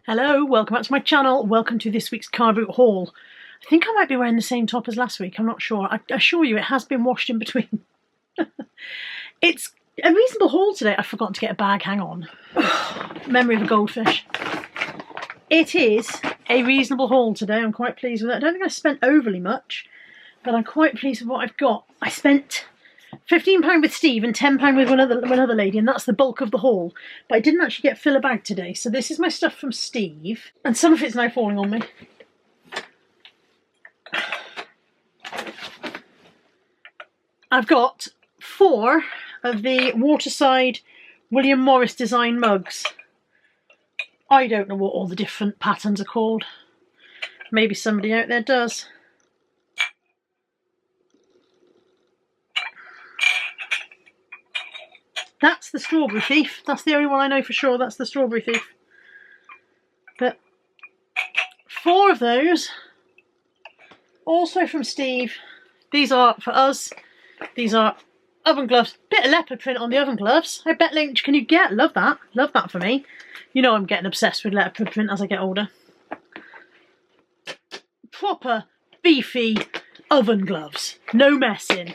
Hello, welcome back to my channel. Welcome to this week's car boot haul. I think I might be wearing the same top as last week, I'm not sure. I assure you it has been washed in between. It's a reasonable haul today. I've forgotten to get a bag, hang on. Memory of a goldfish. It is a reasonable haul today, I'm quite pleased with it. I don't think I spent overly much, but I'm quite pleased with what I've got. I spent £15 with Steve and £10 with one other lady, and that's the bulk of the haul. But I didn't actually get fill a bag today, so this is my stuff from Steve, and some of it's now falling on me. I've got 4 of the Waterside William Morris design mugs. I don't know what all the different patterns are called. Maybe somebody out there does. That's the Strawberry Thief. That's the only one I know for sure. That's the Strawberry Thief. But 4 of those. Also from Steve. These are for us. These are oven gloves. Bit of leopard print on the oven gloves. I bet Lynch, can you get? Love that. Love that for me. You know I'm getting obsessed with leopard print as I get older. Proper beefy oven gloves. No messing.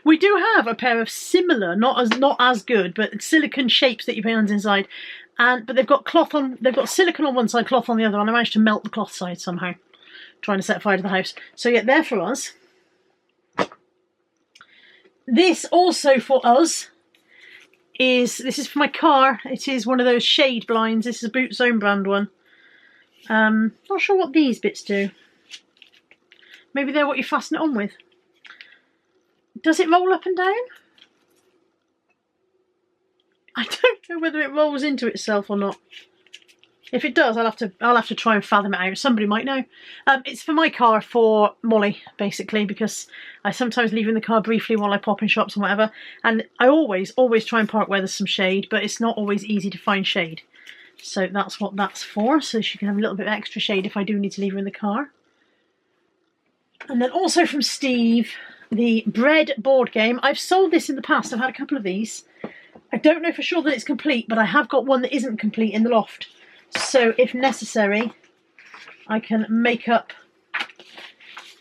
We do have a pair of similar, not as good, but silicone shapes that you put your hands inside, but they've got cloth on. They've got silicone on one side, cloth on the other, and I managed to melt the cloth side somehow, trying to set fire to the house. So yeah, they're for us. This also for us this is for my car. It is one of those shade blinds. This is a Boot Zone brand one. Not sure what these bits do. Maybe they're what you fasten it on with. Does it roll up and down? I don't know whether it rolls into itself or not. If it does, I'll have to try and fathom it out. Somebody might know. It's for my car, for Molly, basically, because I sometimes leave in the car briefly while I pop in shops and whatever. And I always try and park where there's some shade, but it's not always easy to find shade. So that's what that's for, so she can have a little bit of extra shade if I do need to leave her in the car. And then also from Steve, the bread board game. I've sold this in the past. I've had a couple of these. I don't know for sure that it's complete, but I have got one that isn't complete in the loft. So if necessary, I can make up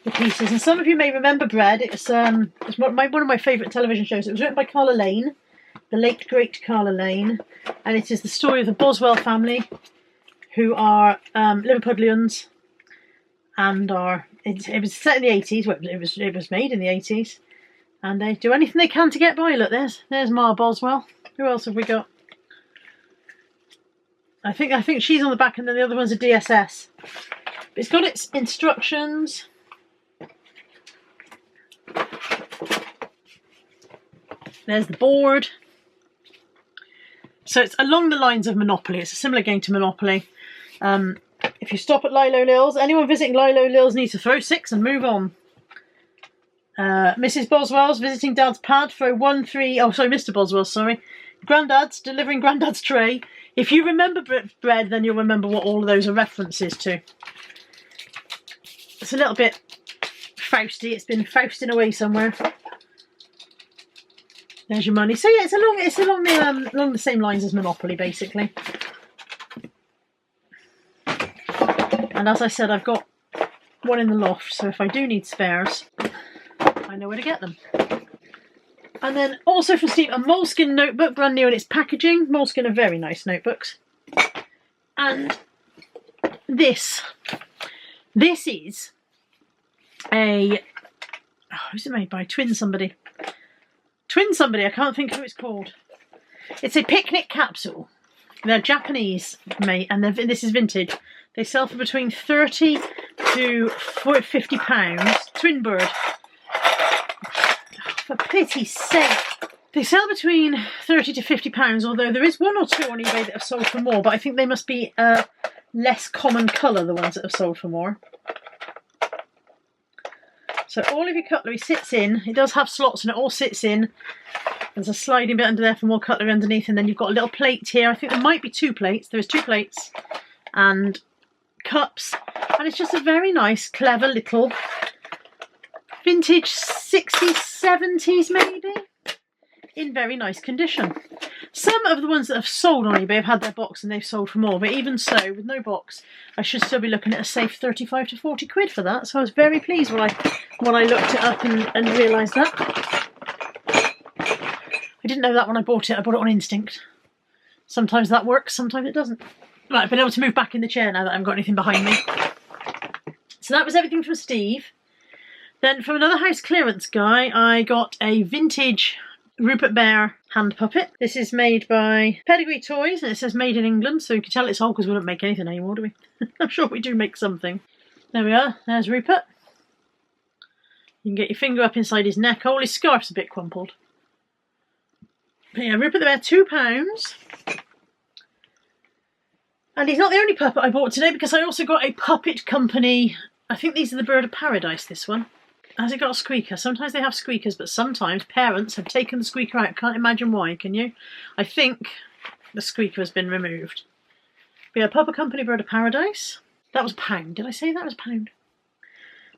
the pieces. And some of you may remember Bread. It's one of my favourite television shows. It was written by Carla Lane, the late great Carla Lane, and it is the story of the Boswell family, who are Liverpudlians, and it was set in the 80s. Well, it was made in the 80s, and they do anything they can to get by. Look, there's Ma Boswell. Who else have we got? I think she's on the back, and then the other one's a DSS. It's got its instructions. There's the board. So it's along the lines of Monopoly. It's a similar game to Monopoly. If you stop at Lilo Lil's, anyone visiting Lilo Lil's needs to throw 6 and move on. Mrs. Boswell's visiting Dad's pad, throw 1, 3... Oh, sorry, Mr. Boswell, sorry. Grandad's delivering Grandad's tray. If you remember Bread, then you'll remember what all of those are references to. It's a little bit Fausty. It's been Fausting away somewhere. There's your money. So yeah, it's along the same lines as Monopoly, basically. And as I said, I've got one in the loft, so if I do need spares, I know where to get them. And then also from Steve, a Moleskine notebook, brand new in its packaging. Moleskine are very nice notebooks. And this is a... Oh, who's it made by? Twin somebody, I can't think of who it's called. It's a picnic capsule. They're Japanese made, and this is vintage. They sell for between £30 to £50. Twin bird. For pity's sake. They sell between £30 to £50, although there is 1 or 2 on eBay that have sold for more, but I think they must be a less common colour, the ones that have sold for more. So all of your cutlery sits in. It does have slots and it all sits in. There's a sliding bit under there for more cutlery underneath, and then you've got a little plate here. I think there might be 2 plates. There's 2 plates and cups, and it's just a very nice, clever little vintage 60s, 70s maybe, in very nice condition. Some of the ones that have sold on eBay have had their box and they've sold for more, but even so, with no box, I should still be looking at a safe 35 to 40 quid for that. So I was very pleased when I looked it up and realised that. I didn't know that when I bought it on instinct. Sometimes that works, sometimes it doesn't. Right, I've been able to move back in the chair now that I haven't got anything behind me. So that was everything from Steve. Then from another house clearance guy, I got a vintage Rupert Bear hand puppet. This is made by Pedigree Toys and it says made in England, so you can tell it's old because we don't make anything anymore, do we? I'm sure we do make something. There we are, there's Rupert. You can get your finger up inside his neck hole. His scarf's a bit crumpled. But yeah, Rupert the Bear, £2. And he's not the only puppet I bought today because I also got a Puppet Company. I think these are the Bird of Paradise, this one. Has it got a squeaker? Sometimes they have squeakers, but sometimes parents have taken the squeaker out. Can't imagine why, can you? I think the squeaker has been removed. But yeah, Puppet Company Bird of Paradise. That was £1. Did I say that was £1?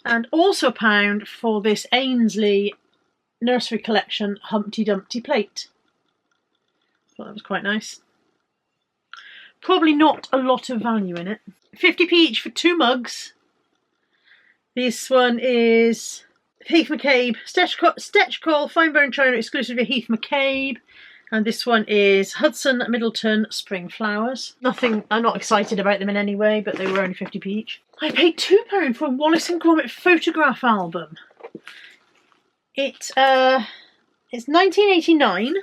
And also £1 for this Ainsley Nursery Collection Humpty Dumpty plate. Thought that was quite nice. Probably not a lot of value in it. 50p each for 2 mugs. This one is Heath McCabe, Stitch Call, Fine Bone China, exclusively Heath McCabe. And this one is Hudson Middleton Spring Flowers. Nothing, I'm not excited about them in any way, but they were only 50p each. I paid £2 for a Wallace and Gromit photograph album. It's 1989.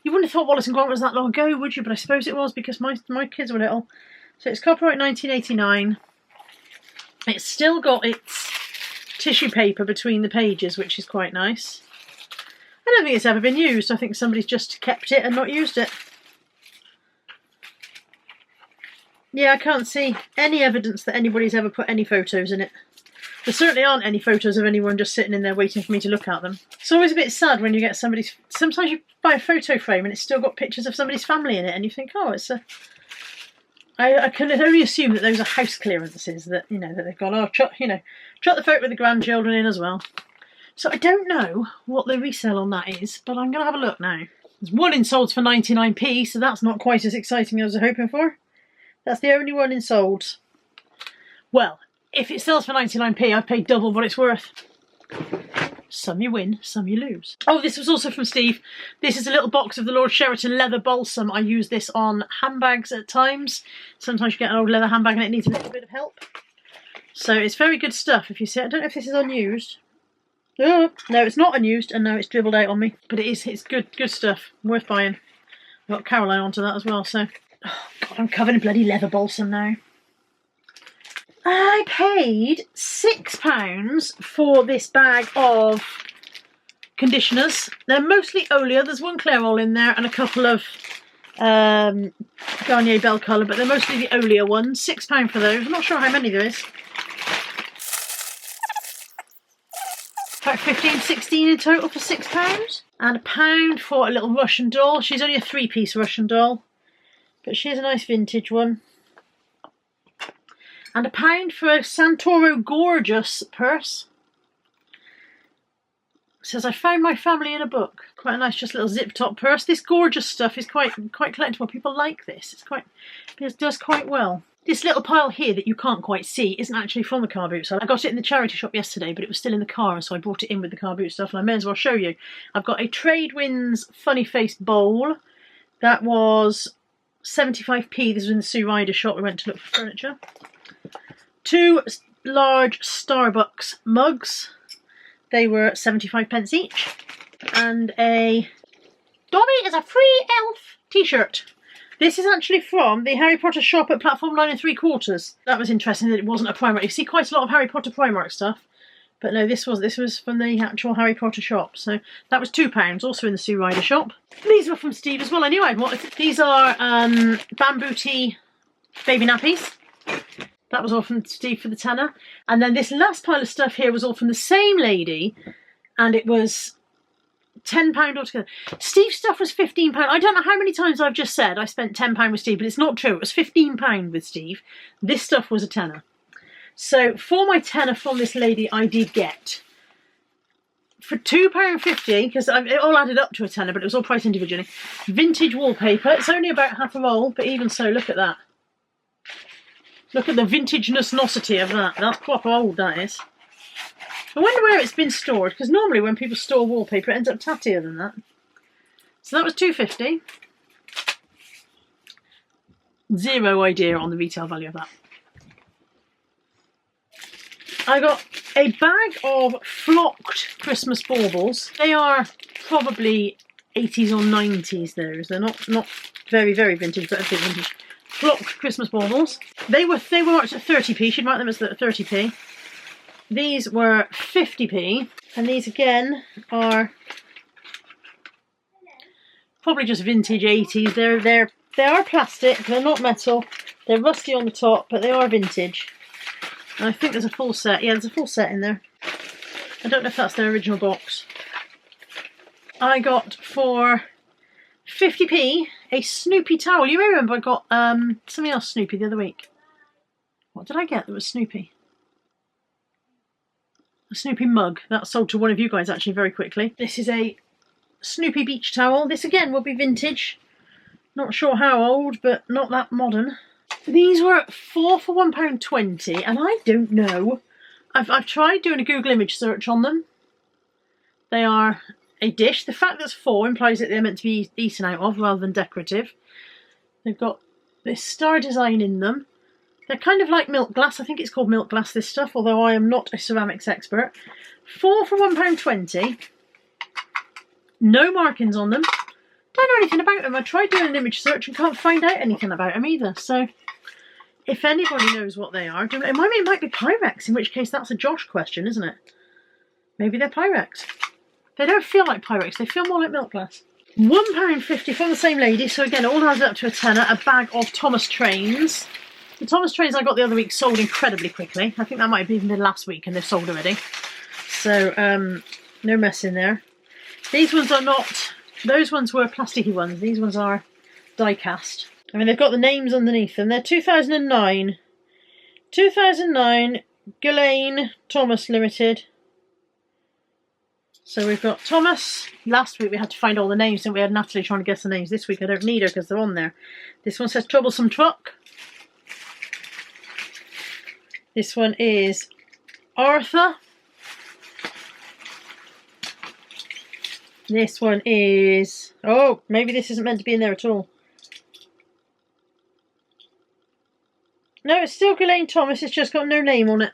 You wouldn't have thought Wallace and Gromit was that long ago, would you? But I suppose it was because my kids were little. So it's copyright 1989. It's still got its tissue paper between the pages, which is quite nice. I don't think it's ever been used. I think somebody's just kept it and not used it. Yeah, I can't see any evidence that anybody's ever put any photos in it. There certainly aren't any photos of anyone just sitting in there waiting for me to look at them. It's always a bit sad when you get somebody's... Sometimes you buy a photo frame and it's still got pictures of somebody's family in it and you think, oh, it's a... I can only assume that those are house clearances, that, you know, that they've gone, oh, chuck the photo with the grandchildren in as well. So I don't know what the resale on that is, but I'm going to have a look now. There's one in solds for 99p, so that's not quite as exciting as I was hoping for. That's the only one in solds. Well, if it sells for 99p, I've paid double what it's worth. Some you win, some you lose. Oh, this was also from Steve. This is a little box of the Lord Sheraton leather balsam. I use this on handbags at times. Sometimes you get an old leather handbag and it needs a little bit of help. So it's very good stuff. If you see, I don't know if this is unused. Oh, no, it's not unused, and now it's dribbled out on me. But it's good stuff. Worth buying. I've got Caroline onto that as well, so... Oh, God, I'm covered in bloody leather balsam now. I paid £6 for this bag of conditioners. They're mostly Olea. There's one Clairol in there and a couple of Garnier Belle Colour, but they're mostly the Olea ones. £6 for those. I'm not sure how many there is. About 15, 16 in total for £6. And £1 for a little Russian doll. She's only a 3-piece Russian doll, but she is a nice vintage one. And £1 for a Santoro Gorgeous purse. It says, I found my family in a book. Quite a nice, just little zip top purse. This Gorgeous stuff is quite collectible. People like this. It does quite well. This little pile here that you can't quite see isn't actually from the car boot sale. I got it in the charity shop yesterday, but it was still in the car, so I brought it in with the car boot stuff, and I may as well show you. I've got a Tradewinds Funny Face bowl. That was 75p. This was in the Sue Ryder shop. We went to look for furniture. 2 large Starbucks mugs. They were 75p each. And a Dobby is a free elf t-shirt. This is actually from the Harry Potter shop at platform 9 3/4. That was interesting that it wasn't a Primark. You see quite a lot of Harry Potter Primark stuff. But no, this was from the actual Harry Potter shop. So that was £2, also in the Sue Ryder shop. These were from Steve as well. I knew I'd want it. These are bamboo tea baby nappies. That was all from Steve for the tenner. And then this last pile of stuff here was all from the same lady. And it was £10 altogether. Steve's stuff was £15. I don't know how many times I've just said I spent £10 with Steve, but it's not true. It was £15 with Steve. This stuff was a tenner. So for my tenner from this lady, I did get for £2.50, because it all added up to a tenner, but it was all priced individually. Vintage wallpaper. It's only about half a roll, but even so, look at that. Look at the vintageness-nosity of that. That's proper old, that is. I wonder where it's been stored, because normally when people store wallpaper, it ends up tattier than that. So that was £2.50. Zero idea on the retail value of that. I got a bag of flocked Christmas baubles. They are probably 80s or 90s, those. They're not very, very vintage, but a bit vintage. Flocked Christmas baubles. They were marked at 30p. She'd marked them as 30p. These were 50p. And these again are probably just vintage 80s. They are plastic, they're not metal. They're rusty on the top, but they are vintage. And I think there's a full set. Yeah, there's a full set in there. I don't know if that's their original box. I got for 50p a Snoopy towel. You may remember I got something else Snoopy the other week. What did I get that was Snoopy? A Snoopy mug. That sold to one of you guys actually very quickly. This is a Snoopy beach towel. This again will be vintage. Not sure how old, but not that modern. These were 4 for £1.20, and I don't know. I've tried doing a Google image search on them. They are a dish. The fact that it's 4 implies that they're meant to be eaten out of rather than decorative. They've got this star design in them. They're kind of like milk glass. I think it's called milk glass, this stuff, although I am not a ceramics expert. 4 for £1.20. No markings on them. Don't know anything about them. I tried doing an image search and can't find out anything about them either. So if anybody knows what they are, it might be Pyrex, in which case that's a Josh question, isn't it? Maybe they're Pyrex. They don't feel like Pyrex. They feel more like milk glass. £1.50 from the same lady. So again, it all adds up to a tenner. A bag of Thomas trains. The Thomas trains I got the other week sold incredibly quickly. I think that might have even been last week and they've sold already. So no mess in there. These ones are not... Those ones were plasticky ones. These ones are die cast. I mean, they've got the names underneath them. They're 2009. 2009 Ghislaine Thomas Limited. So we've got Thomas. Last week we had to find all the names, and we had Natalie trying to guess the names. This week I don't need her because they're on there. This one says Troublesome Truck. This one is Arthur. This one is... Oh, maybe this isn't meant to be in there at all. No, it's still Ghislaine Thomas. It's just got no name on it.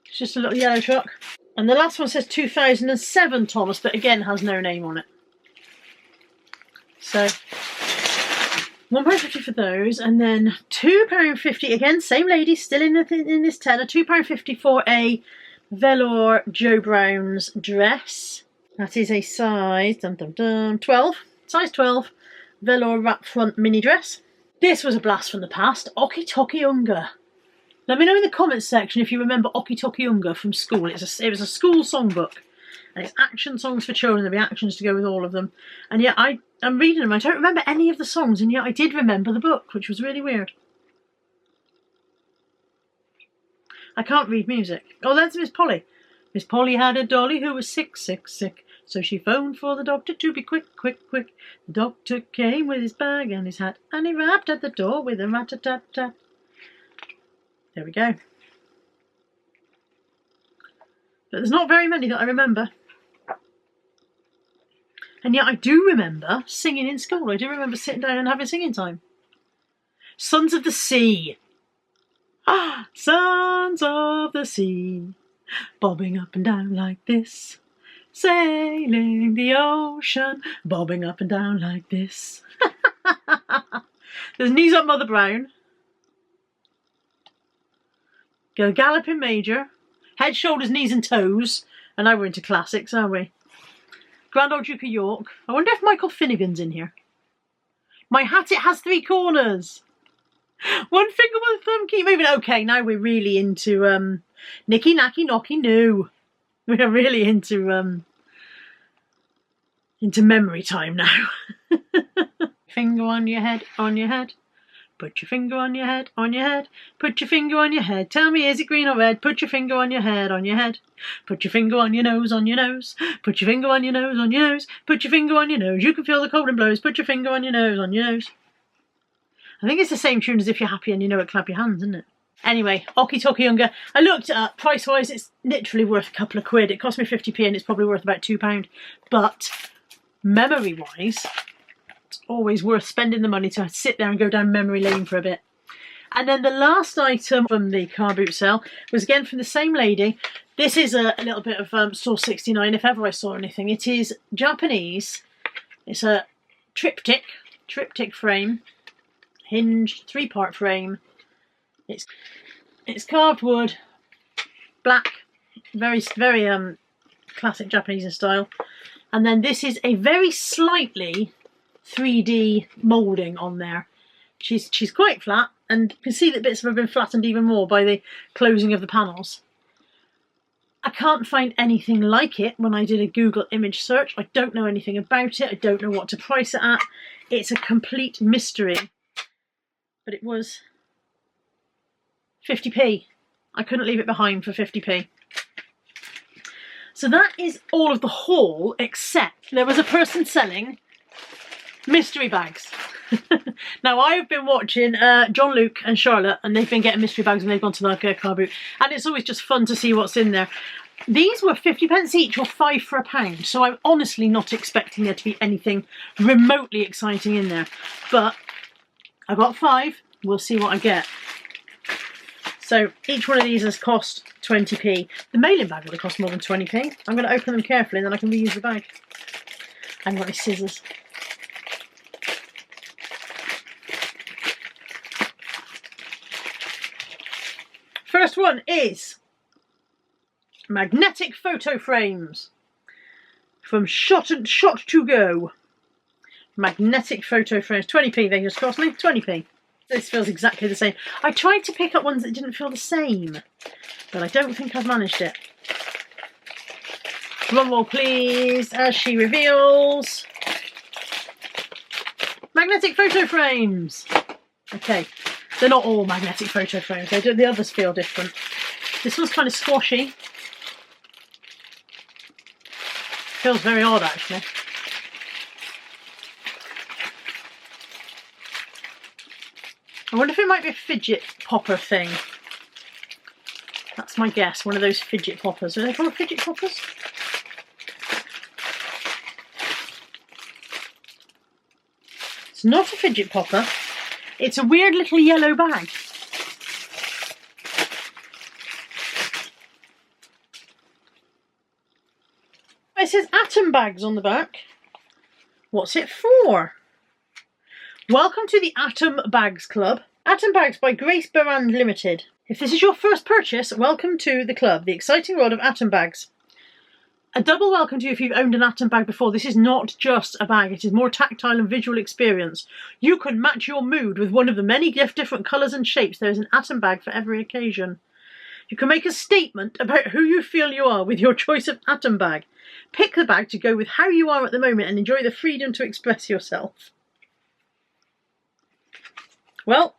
It's just a little yellow truck. And the last one says 2007 Thomas, but again has no name on it. So, £1.50 for those. And then £2.50, again, same lady, still in this tenner. £2.50 for a velour Joe Brown's dress. That is a size 12. Size 12. Velour wrap front mini dress. This was a blast from the past. Okie Toki Unga. Let me know in the comments section if you remember Okie Toki Unga from school. It was a school songbook. And it's action songs for children. There'll be actions to go with all of them. And yet I'm reading them. I don't remember any of the songs. And yet I did remember the book, which was really weird. I can't read music. Oh, that's Miss Polly. Miss Polly had a dolly who was sick, sick, sick. So she phoned for the doctor to be quick, quick, quick. The doctor came with his bag and his hat, and he rapped at the door with a rat-a-tat-tat. There we go. But there's not very many that I remember. And yet I do remember singing in school. I do remember sitting down and having singing time. Sons of the Sea. Ah, sons of the sea, bobbing up and down like this, sailing the ocean, bobbing up and down like this. There's Knees Up Mother Brown. Go Galloping Major. Head, Shoulders, Knees and Toes. And now we're into classics, aren't we? Grand Old Duke of York. I wonder if Michael Finnegan's in here. My hat, it has 3 corners. One finger, one thumb, keep moving. Okay, now we're really into Nicky Nacky Knocky Noo. We're really into memory time now. Finger on your head, Put your finger on your head, on your head. Put your finger on your head. Tell me, is it green or red? Put your finger on your head, on your head. Put your finger on your nose, on your nose. Put your finger on your nose, on your nose. Put your finger on your nose. You can feel the cold and blows. Put your finger on your nose, on your nose. I think it's the same tune as If You're Happy and You Know It, Clap Your Hands, isn't it? Anyway, Okie Tokie Younger. I looked it up. Price-wise, it's literally worth a couple of quid. It cost me 50p and it's probably worth about £2. But memory-wise, it's always worth spending the money to sit there and go down memory lane for a bit. And then the last item from the car boot sale was again from the same lady. This is a little bit of Source 69, if ever I saw anything. It is Japanese. It's a triptych frame, hinged 3-part frame. It's carved wood, black, very classic Japanese in style. And then this is a very slightly 3D moulding on there. She's quite flat, and you can see that bits have been flattened even more by the closing of the panels. I can't find anything like it when I did a Google image search. I don't know anything about it. I don't know what to price it at. It's a complete mystery. But it was 50p. I couldn't leave it behind for 50p. So that is all of the haul, except there was a person selling mystery bags. Now, I have been watching John Luke and Charlotte, and they've been getting mystery bags when they've gone to the car boot, and it's always just fun to see what's in there. These were 50p each, or 5 for £1, so I'm honestly not expecting there to be anything remotely exciting in there. But I got 5, we'll see what I get. So each one of these has cost 20p. The mailing bag would have cost more than 20p. I'm going to open them carefully and then I can reuse the bag. I haven't got any scissors. First one is magnetic photo frames from Shot to Go. Magnetic photo frames, 20p they just cost me, 20p. This feels exactly the same. I tried to pick up ones that didn't feel the same, but I don't think I've managed it. Drum roll please, as she reveals. Magnetic photo frames. Okay, they're not all magnetic photo frames. The others feel different. This one's kind of squashy. Feels very odd actually. I wonder if it might be a fidget popper thing. That's my guess, one of those fidget poppers. Are they called fidget poppers? It's not a fidget popper. It's a weird little yellow bag. It says Atom Bags on the back. What's it for? Welcome to the Atom Bags Club. Atom Bags by Grace Berand Limited. If this is your first purchase, welcome to the club, the exciting world of Atom Bags. A double welcome to you if you've owned an Atom bag before. This is not just a bag, it is more tactile and visual experience. You can match your mood with one of the many different colours and shapes. There is an Atom bag for every occasion. You can make a statement about who you feel you are with your choice of Atom bag. Pick the bag to go with how you are at the moment and enjoy the freedom to express yourself. Well,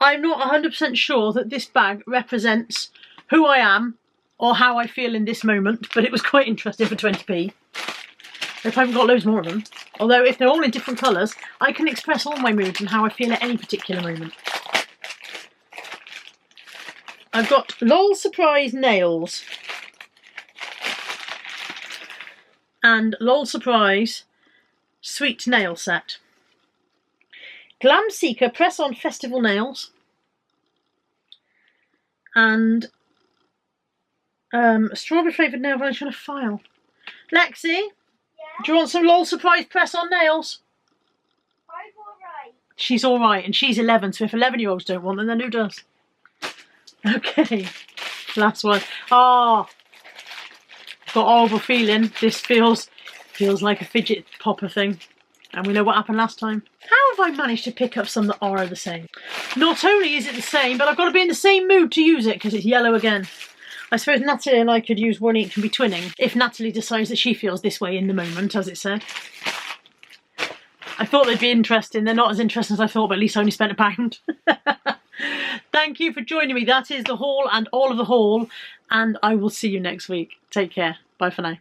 I'm not 100% sure that this bag represents who I am or how I feel in this moment, but it was quite interesting for 20p. If I haven't got loads more of them. Although if they're all in different colours, I can express all my moods and how I feel at any particular moment. I've got LOL Surprise Nails and LOL Surprise Sweet Nail Set. Glam Seeker Press-On Festival Nails and strawberry flavoured nail varnish on a file. Lexi, yeah? Do you want some LOL Surprise Press-On Nails? I'm alright. She's alright, and she's 11, so if 11-year-olds don't want them, then who does? Okay, last one. Oh, I've got a horrible feeling. This feels like a fidget popper thing. And we know what happened last time. How have I managed to pick up some that are the same? Not only is it the same, but I've got to be in the same mood to use it because it's yellow again. I suppose Natalie and I could use one each and be twinning if Natalie decides that she feels this way in the moment, as it said. I thought they'd be interesting. They're not as interesting as I thought, but at least I only spent £1. Thank you for joining me. That is the haul and all of the haul, and I will see you next week. Take care. Bye for now.